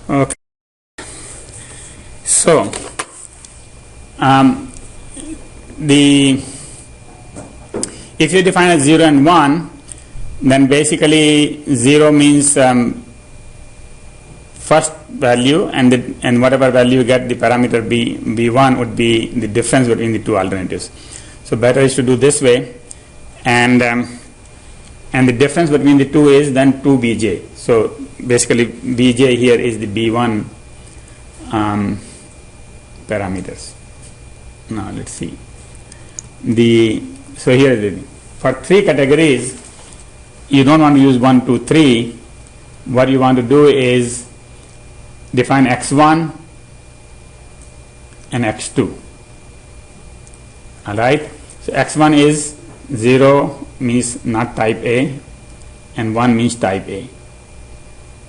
Okay. So, if you define as 0 and 1, then basically 0 means first value, and whatever value you get, the parameter b1 would be the difference between the two alternatives. So better is to do this way, and the difference between the two is then 2bj. So basically bj here is the b1 parameters. Now let's see. So here is it. For 3 categories, you don't want to use 1, 2, 3. What you want to do is define x1 and x2. Alright? So x1 is 0 means not type A, and 1 means type A.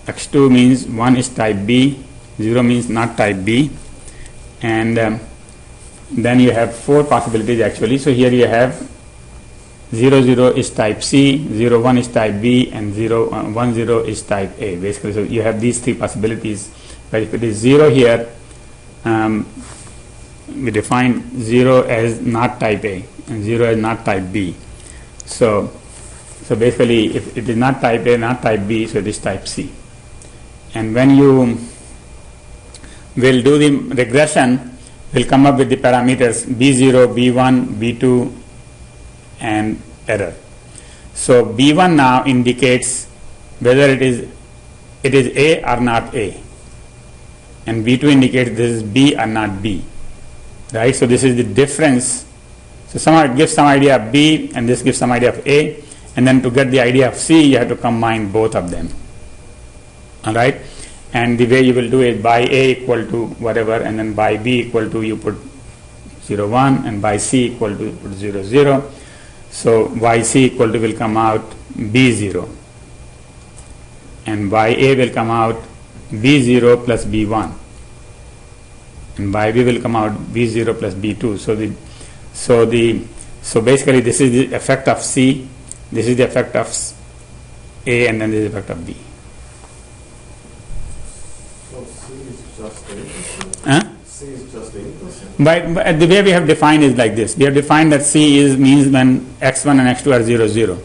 x2 means 1 is type B, 0 means not type B, and then you have 4 possibilities actually. So here you have 0, 0 is type C, 0, 1 is type B, and 0, 1, 0 is type A. Basically, so you have these 3 possibilities. But if it is 0 here, we define 0 as not type A and 0 as not type B. So basically, if it is not type A, not type B, so it is type C. And when you will do the regression, we'll come up with the parameters B0, B1, B2, and error. So B1 now indicates whether it is A or not A, and B2 indicates this is B or not B. Right? So this is the difference. So somehow it gives some idea of B, and this gives some idea of A, and then to get the idea of C, you have to combine both of them. All right? And the way you will do it, by A equal to whatever, and then by B equal to, you put 0, 1, and by C equal to, you put 0, 0. So yc equal to will come out b0, and ya will come out b0 plus b1, and yb will come out b0 plus b2. So basically this is the effect of C, this is the effect of A, and then this is the effect of B. So C is just A? Huh? C is just A? But the way we have defined is like this. We have defined that C means when x1 and x2 are 0, 0.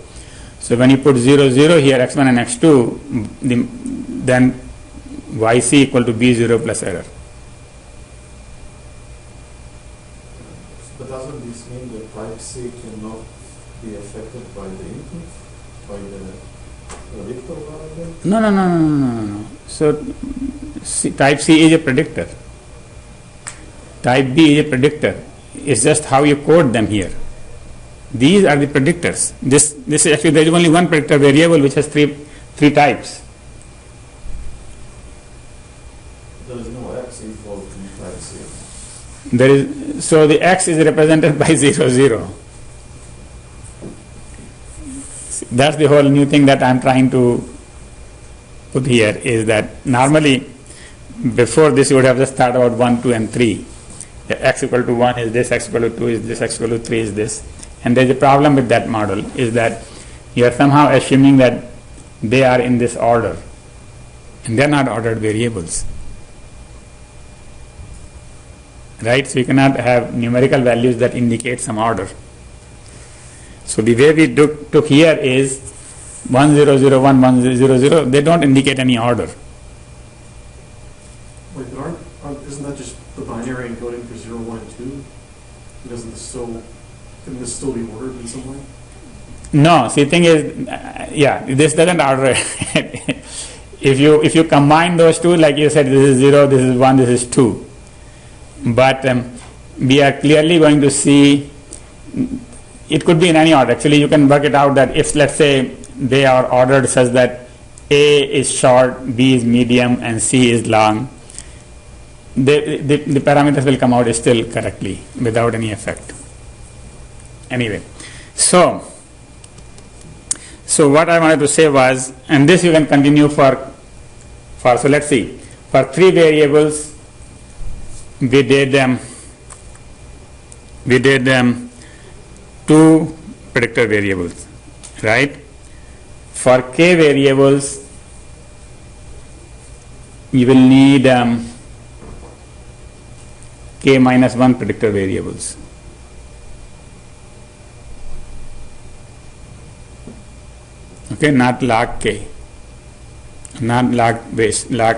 So when you put 0, 0 here, x1 and x2, then yc equal to b0 plus error. But doesn't this mean that type C cannot be affected by the input, by the predictor variable? No. So type C is a predictor. Type B is a predictor. It's just how you code them here. These are the predictors. This is actually, there is only one predictor variable which has three types. There is no x involved in type C. So the x is represented by 0, 0. That's the whole new thing that I'm trying to put here, is that normally before this you would have just thought about 1, 2, and 3. X equal to 1 is this, x equal to 2 is this, x equal to 3 is this. And there's a problem with that model, is that you are somehow assuming that they are in this order, and they're not ordered variables. Right? So you cannot have numerical values that indicate some order. So the way we took here is 1, 0, 0, 1, 1, 0, 0, they don't indicate any order. Wait, but isn't that just the binary encoding for 0, 1, and 2? Couldn't this still be ordered in some way? No, see, the thing is, this doesn't order. If you combine those two, like you said, this is 0, this is 1, this is 2. But we are clearly going to see, it could be in any order. Actually, you can work it out that if, let's say, they are ordered such that A is short, B is medium, and C is long, the parameters will come out still correctly without any effect. Anyway, so what I wanted to say was, and this you can continue for so let's see, for 3 variables we did 2 predictor variables, right? For k variables you will need k minus 1 predictor variables. Okay, not log k, not log base, log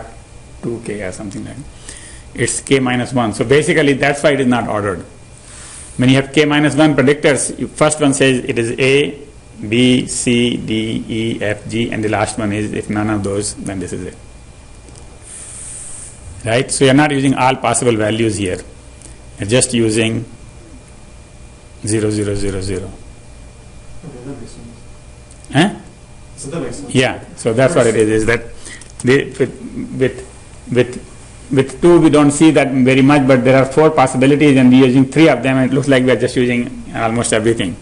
2k or something like that. It's k minus 1. So basically that's why it is not ordered. When you have k minus 1 predictors, first one says it is A, B, C, D, E, F, G, and the last one is, if none of those, then this is it. Right? So you're not using all possible values here. You're just using 0, 0, 0, 0. Okay, that makes sense. Huh? So that makes sense. Yeah, so that's what it is that with 2 we don't see that very much, but there are 4 possibilities and we're using 3 of them, and it looks like we're just using almost everything.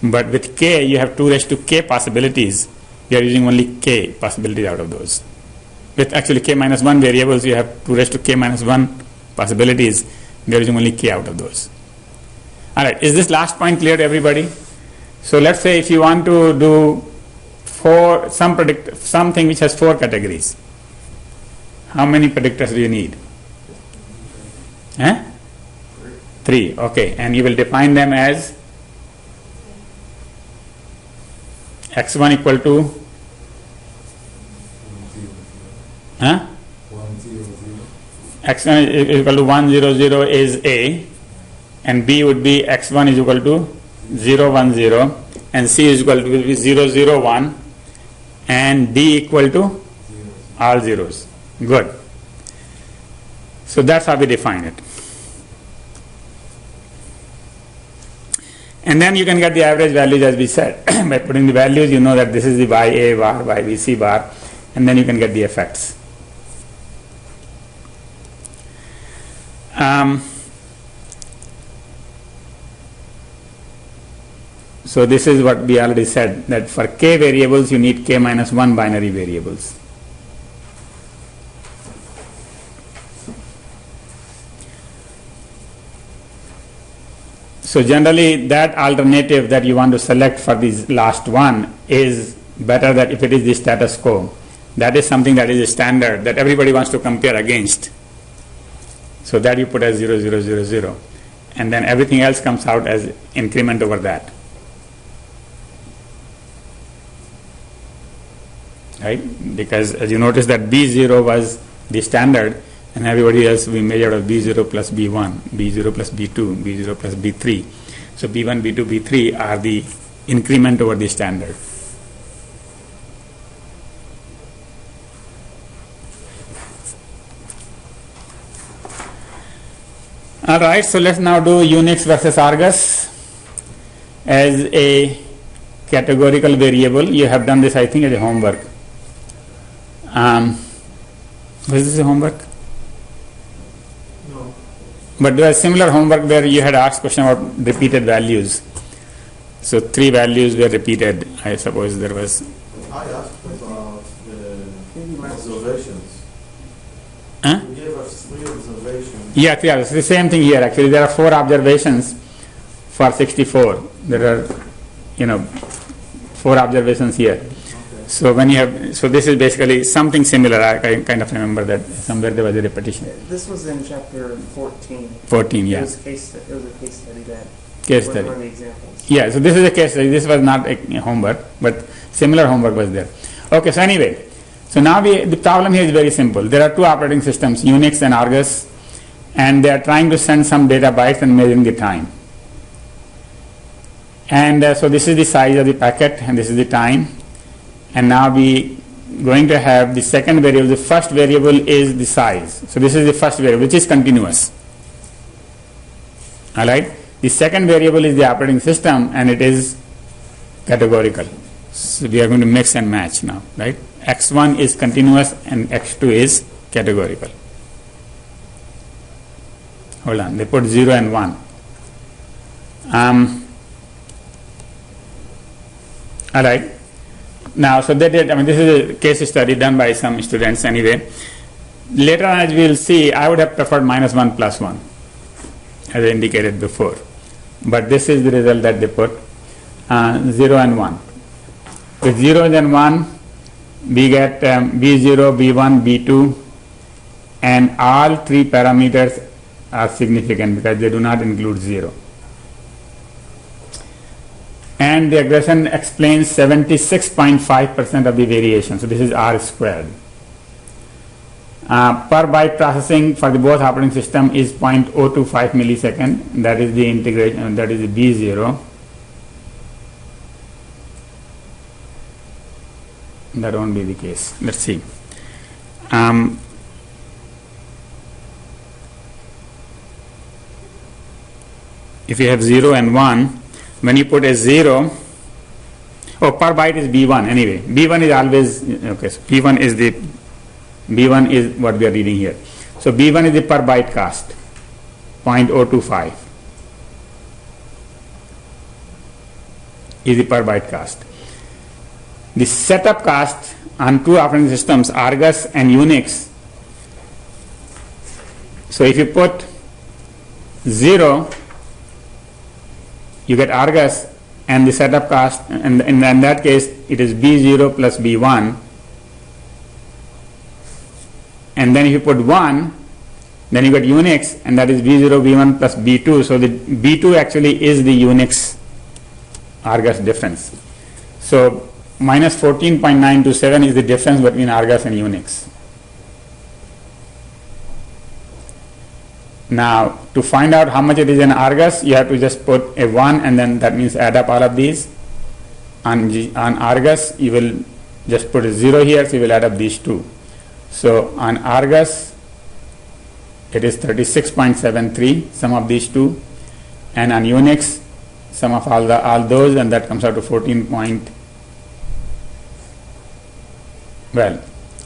But with k, you have 2 raised to k possibilities. You are using only k possibilities out of those. With actually k minus 1 variables, you have 2 raised to k minus 1 possibilities. You are using only k out of those. Alright, is this last point clear to everybody? So let's say if you want to do something which has 4 categories. How many predictors do you need? 3, okay. And you will define them as x1 equal to x1 is equal to 1, 0, 0 is A, and B would be x1 is equal to 0, 1, 0, and C is equal to 0, 0, 1, and D equal to all zeros. Good. So that's how we define it. And then you can get the average values, as we said. By putting the values, you know that this is the YA bar, YBC bar, and then you can get the effects. So this is what we already said, that for k variables you need k minus 1 binary variables. So generally that alternative that you want to select for this last one is better than if it is the status quo. That is something that is a standard that everybody wants to compare against. So that you put as 0, 0, 0, 0. And then everything else comes out as increment over that. Right? Because as you notice that B0 was the standard, and everybody else we measured as B0 plus B1, B0 plus B2, B0 plus B3. So B1, B2, B3 are the increment over the standard. Alright, so let's now do Unix versus Argus as a categorical variable. You have done this, I think, as a homework. Was this a homework? No. But there was similar homework where you had asked question about repeated values. So 3 values were repeated. I suppose there was. I asked about the observations. Huh? You gave us 3 observations. Yeah, it's the same thing here. Actually, there are 4 observations for 64. There are, 4 observations here. So when you have, so this is basically something similar. I kind of remember that somewhere there was a repetition. This was in chapter 14. 14, yeah. It was a case study that. Case study. One of the examples. Yeah, so this is a case study. This was not a homework, but similar homework was there. Okay, so anyway, so now the problem here is very simple. There are 2 operating systems, Unix and Argus, and they are trying to send some data bytes and measuring the time. And so this is the size of the packet, and this is the time. And now we going to have the second variable. The first variable is the size. So this is the first variable, which is continuous. All right. The second variable is the operating system, and it is categorical. So we are going to mix and match now, right? X1 is continuous and X2 is categorical. Hold on. They put 0 and 1. All right. Now, so they did, this is a case study done by some students anyway. Later on, as we will see, I would have preferred -1 + 1, as I indicated before. But this is the result that they put, 0 and 1. With 0 and 1, we get B0, B1, B2, and all three parameters are significant because they do not include 0. And the regression explains 76.5% of the variation. So this is R squared. Per byte processing for the both operating system is 0.025 millisecond. That is the integration. That is the B0. That won't be the case. Let's see. If you have 0 and 1, when you put a 0, per byte is B1 anyway. B1 is always, okay, so B1 is what we are reading here. So B1 is the per byte cost, 0.025 is the per byte cost. The setup cost on two operating systems, Argus and Unix. So if you put 0, you get Argus and the setup cost, and in that case it is B0 plus B1. And then if you put 1, then you get Unix, and that is B0, B1 plus B2. So the B2 actually is the Unix Argus difference. So minus 14.927 is the difference between Argus and Unix. Now, to find out how much it is in Argus, you have to just put a 1, and then that means add up all of these. On Argus, you will just put a 0 here, so you will add up these two. So on Argus, it is 36.73, sum of these two, and on Unix, sum of all those, and that comes out to 14 point. Well,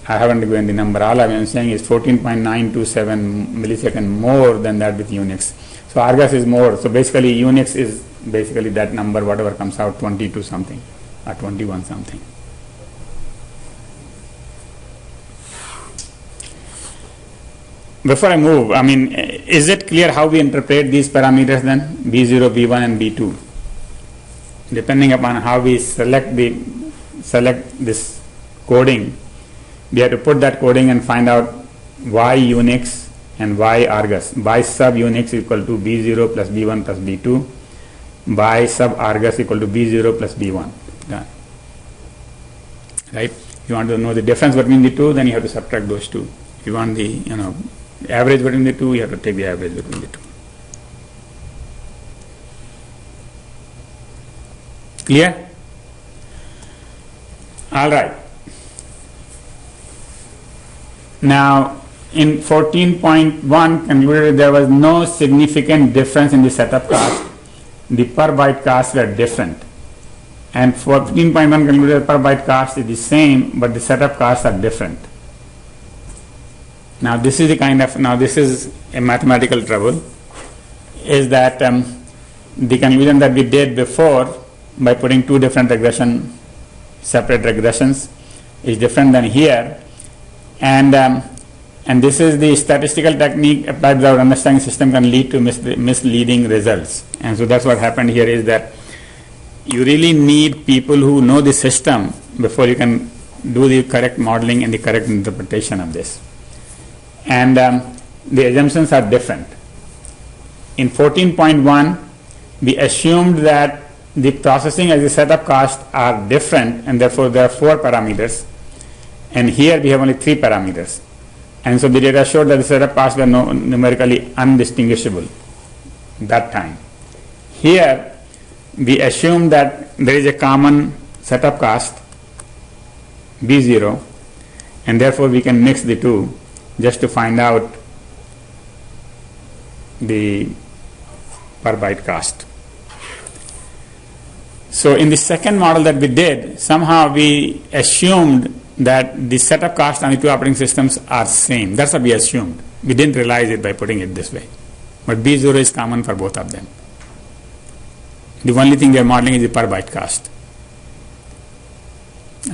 I haven't given the number. All I am saying is 14.927 millisecond more than that with Unix. So Argus is more. So basically Unix is basically that number, whatever comes out, 22 something or 21 something. Before I move, is it clear how we interpret these parameters then? B0, B1 and B2. Depending upon how we select this coding, we have to put that coding and find out why Unix and why Argus. By sub Unix equal to B0 plus B1 plus B2. By sub Argus equal to B0 plus B1. Done. Right? If you want to know the difference between the two, then you have to subtract those two. If you want the average between the two, you have to take the average between the two. Clear? All right. Now, in 14.1 concluded there was no significant difference in the setup cost. The per byte costs were different. And 14.1 concluded per byte cost is the same, but the setup costs are different. Now this is this is a mathematical trouble, is that the conclusion that we did before by putting two different separate regressions is different than here. And this is the statistical technique applied without understanding system can lead to misleading results. And so that's what happened here, is that you really need people who know the system before you can do the correct modeling and the correct interpretation of this. And the assumptions are different. In 14.1, we assumed that the processing and the setup costs are different, and therefore there are 4 parameters. And here we have only 3 parameters. And so the data showed that the setup costs were numerically undistinguishable that time. Here we assume that there is a common setup cost, B0, and therefore we can mix the two just to find out the per byte cost. So in the second model that we did, somehow we assumed that the setup cost on the two operating systems are same. That's what we assumed. We didn't realize it by putting it this way. But B0 is common for both of them. The only thing we are modeling is the per byte cost.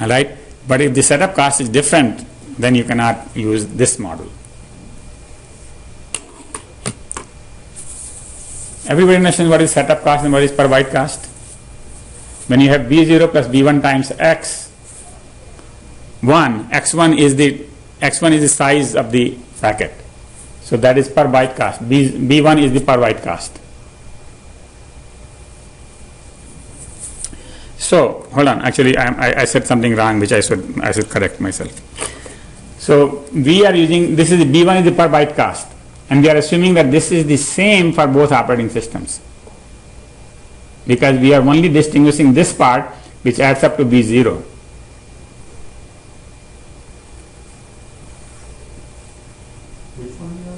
Alright? But if the setup cost is different, then you cannot use this model. Everybody understands what is setup cost and what is per byte cost? When you have B0 plus B1 times X1 is the size of the packet. So that is per byte cost. B1 is the per byte cost. So hold on. Actually, I said something wrong, which I should correct myself. So we are using, this is the B1 is the per byte cost, and we are assuming that this is the same for both operating systems, because we are only distinguishing this part which adds up to B0. Which one you are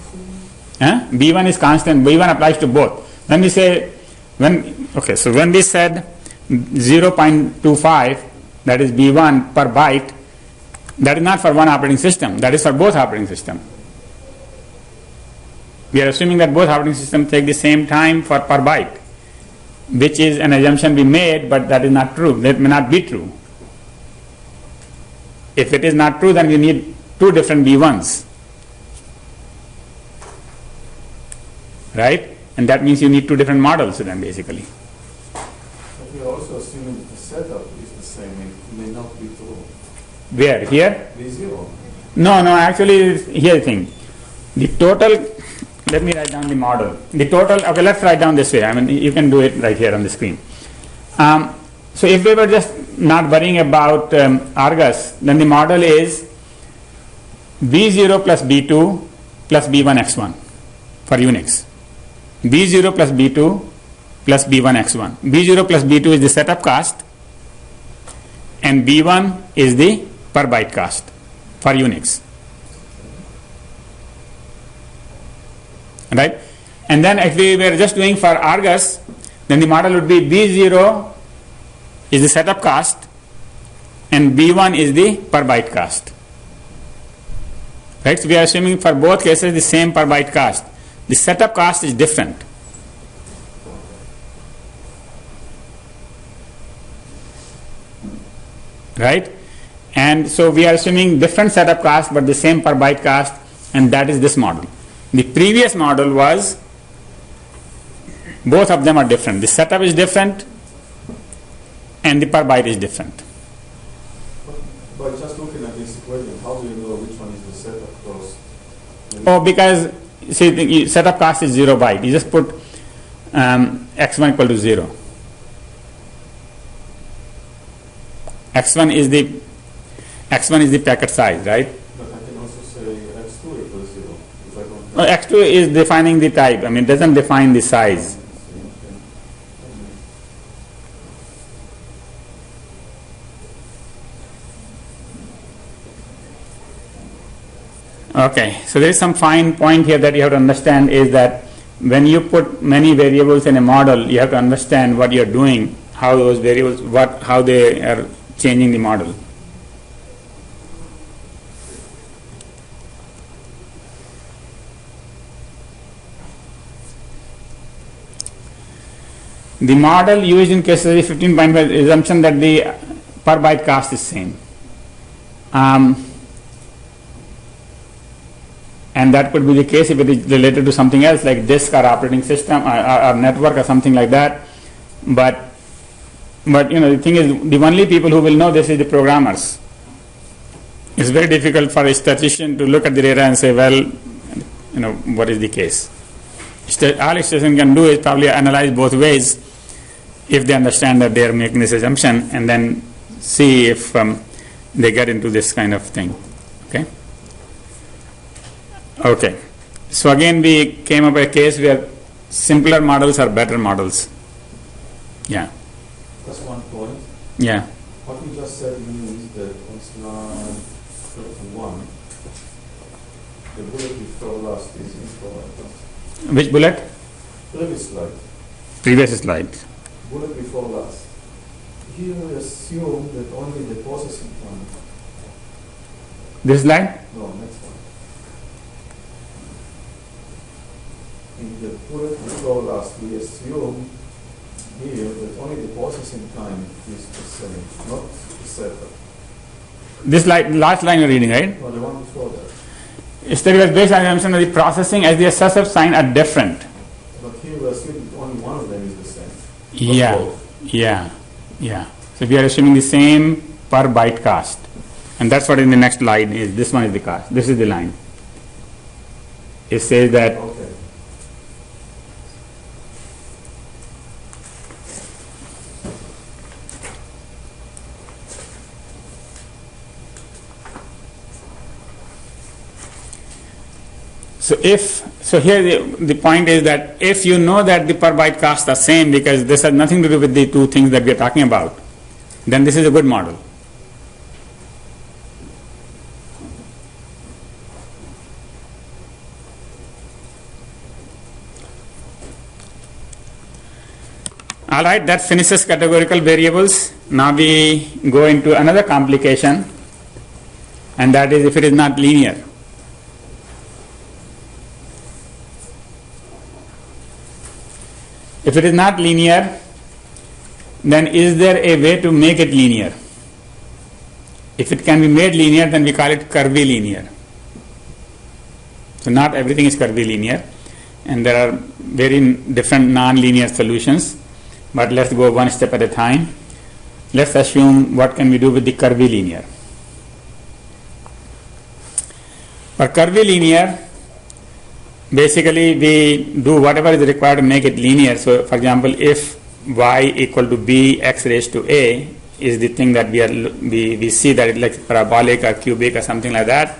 saying? B1 is constant. B1 applies to both. When we say, so when we said 0.25, that is B1 per byte, that is not for one operating system, that is for both operating systems. We are assuming that both operating systems take the same time for per byte, which is an assumption we made, but that is not true. That may not be true. If it is not true, then we need two different B1s. Right? And that means you need two different models then, basically. But we are also assuming that the setup is the same. It may not be true. Where? Here? B0. No, actually, here's the thing. The total, let me write down the model. The total, okay, let's write down this way. I mean, you can do it right here on the screen. So if we were just not worrying about Argus, then the model is B0 plus B2 plus B1x1 for Unix. B0 plus B2 plus B1x1. B0 plus B2 is the setup cost, and B1 is the per byte cost for Unix. Right? And then if we were just doing for Argus, then the model would be B0 is the setup cost and B1 is the per byte cost. Right? So we are assuming for both cases the same per byte cost. The setup cost is different. Right? And so we are assuming different setup cost but the same per byte cost, and that is this model. The previous model was both of them are different. The setup is different and the per byte is different. But just looking at this equation, how do you know which one is the setup cost? Oh, because see, the setup cost is 0 byte. You just put x1 equal to 0. x1 is the packet size, right? But I can also say x2 equals 0. If I don't No, x2 is defining the type. I mean, it doesn't define the size. Okay, so there is some fine point here that you have to understand, is that when you put many variables in a model, you have to understand what you are doing, how those variables, how they are changing the model. The model used in case study 15.5 assumption that the per byte cost is same. And that could be the case if it is related to something else like disk or operating system or network or something like that. But you know, the thing is, the only people who will know this is the programmers. It's very difficult for a statistician to look at the data and say, well, you know, what is the case? All a statistician can do is probably analyze both ways if they understand that they are making this assumption, and then see if they get into this kind of thing. Okay. So again, we came up with a case where simpler models are better models. Yeah. That's one point. Yeah. What you just said means that on slide 31, the bullet before last is incorrect. Which bullet? Previous slide. Previous slide. Bullet before last. Here we assume that only the processing time. This slide? No, next one. In the bullet before last, we assume here that only the processing time is the same, not the setup. This slide, last line you're reading, right? No, the one before that. Study was based on the assumption that the processing as the assessor sign are different. But here we assume that only one of them is the same. Yeah. Both. Yeah. So we are assuming the same per byte cost. And that's what in the next line is. This one is the cost. This is the line. It says that Okay. so here the point is that if you know that the per byte costs are same, because this has nothing to do with the two things that we are talking about, then this is a good model. All right, that finishes categorical variables. Now we go into another complication, and that is if it is not linear. If it is not linear, then is there a way to make it linear? If it can be made linear, then we call it curvilinear. So not everything is curvilinear, and there are very different non-linear solutions. But let's go one step at a time. Let's assume what can we do with the curvilinear. For curvilinear, basically we do whatever is required to make it linear. So for example, if y equal to b x raised to a is the thing that we see that it's like parabolic or cubic or something like that,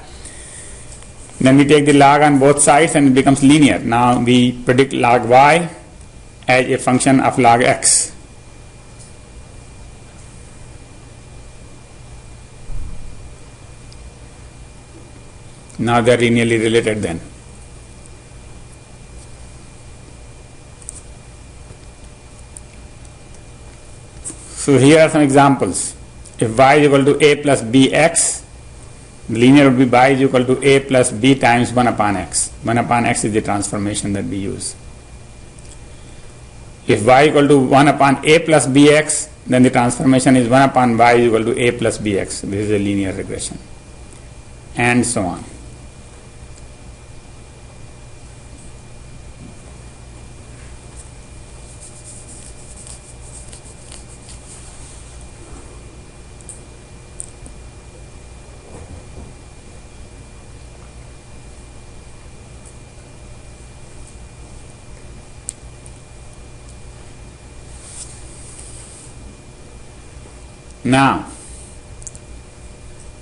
then we take the log on both sides and it becomes linear. Now we predict log y as a function of log x. Now they are linearly related then. So here are some examples. If y is equal to a plus bx, the linear would be y is equal to a plus b times 1 upon x. 1 upon x is the transformation that we use. If y equal to 1 upon a plus bx, then the transformation is 1 upon y is equal to a plus bx. This is a linear regression. And so on. Now,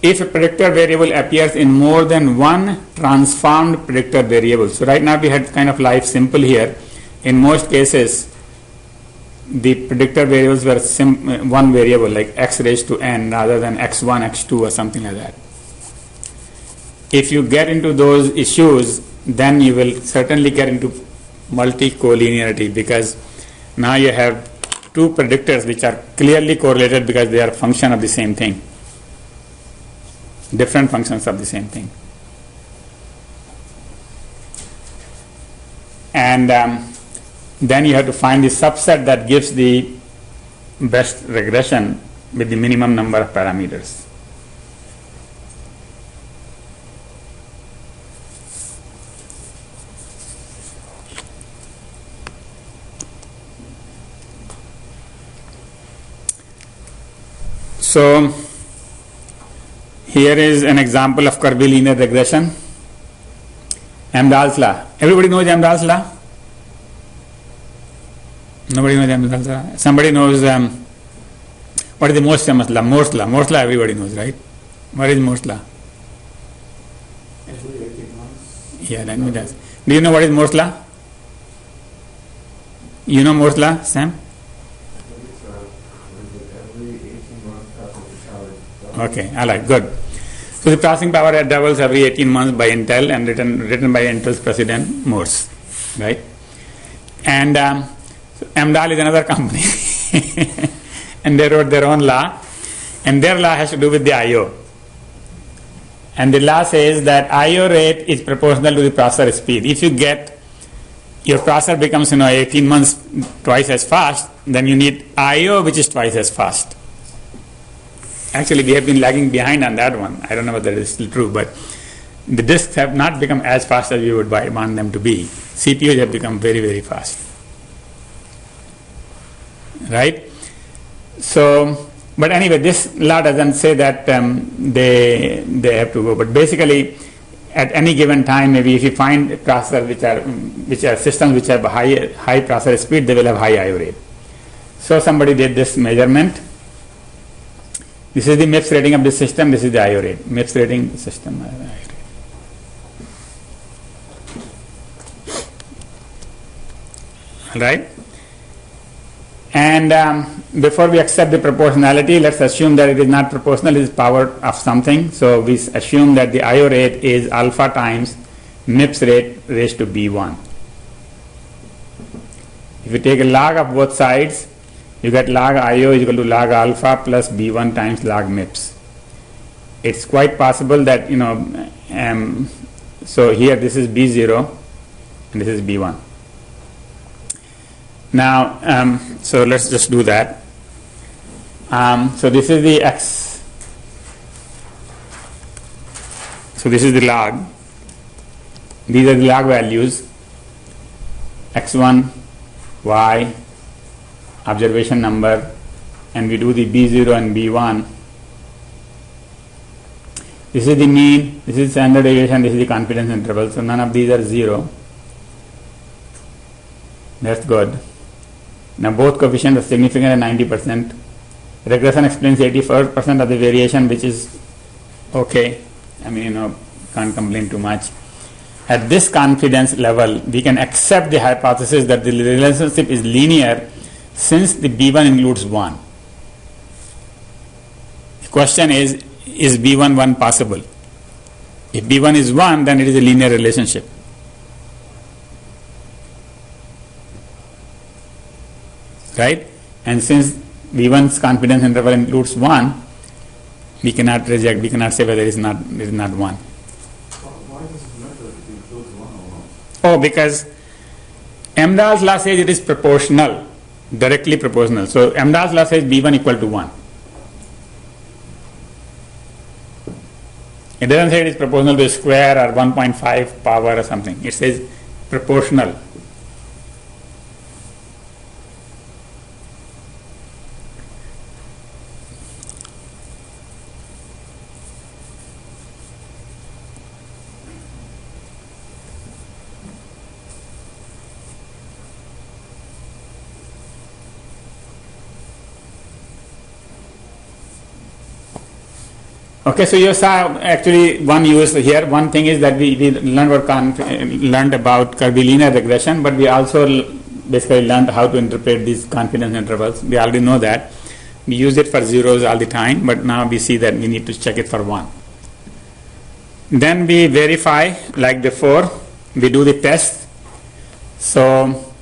if a predictor variable appears in more than one transformed predictor variable, so right now we had kind of life simple here. In most cases, the predictor variables were one variable like x raised to n rather than x1, x2 or something like that. If you get into those issues, then you will certainly get into multi-collinearity, because now you have two predictors which are clearly correlated because they are a function of the same thing, different functions of the same thing. And then you have to find the subset that gives the best regression with the minimum number of parameters. So here is an example of curvilinear regression. Amdahl's law. Everybody knows Amdahl's law? Nobody knows Amdahl's law? Somebody knows what is the most famous law? Moore's law. Moore's law everybody knows, right? What is Moore's law? Every 18 months. Yeah, let me just. Do you know what is Moore's law? You know Moore's law, Sam? Every 18 months passing power. Okay, all right, good. So the processing power doubles every 18 months by Intel and written by Intel's president Morse, right? And Amdahl is another company, and they wrote their own law, and their law has to do with the I/O. And the law says that I/O rate is proportional to the processor speed. If you get your processor becomes 18 months twice as fast, then you need I/O which is twice as fast. Actually, we have been lagging behind on that one. I don't know whether it is still true, but the disks have not become as fast as we would want them to be. CPUs have become very, very fast. Right? So, but anyway, this law doesn't say that they have to go. But basically, at any given time, maybe if you find processors which are systems which have high processor speed, they will have high IO rate. So somebody did this measurement. This is the MIPS rating of this system. This is the IO rate. MIPS rating system. IO rate. Right? And before we accept the proportionality, let's assume that it is not proportional, it is power of something. So we assume that the IO rate is alpha times MIPS rate raised to B1. If you take a log of both sides, you get log IO is equal to log alpha plus B1 times log MIPS. It's quite possible that, so here this is B0 and this is B1. Now, so let's just do that. So this is the X. So this is the log. These are the log values. X1, Y, observation number, and we do the B0 and B1. This is the mean, this is standard deviation, this is the confidence interval. So none of these are 0. That's good. Now both coefficients are significant at 90%. Regression explains 84% of the variation, which is okay. I mean, can't complain too much. At this confidence level, we can accept the hypothesis that the relationship is linear since the B1 includes 1. The question is B1 1 possible? If B1 is 1, then it is a linear relationship. Right? And since V1's confidence interval includes 1, we cannot reject, we cannot say whether it is not 1. Why does it matter if it includes 1 or not? Oh, because Amdahl's law says it is proportional, directly proportional. So Amdahl's law says B1 equal to 1. It doesn't say it is proportional to a square or 1.5 power or something. It says proportional. Okay, so you saw actually one use here. One thing is that we learned about curvilinear regression, but we also basically learned how to interpret these confidence intervals. We already know that. We use it for zeros all the time, but now we see that we need to check it for 1. Then we verify like before. We do the test. So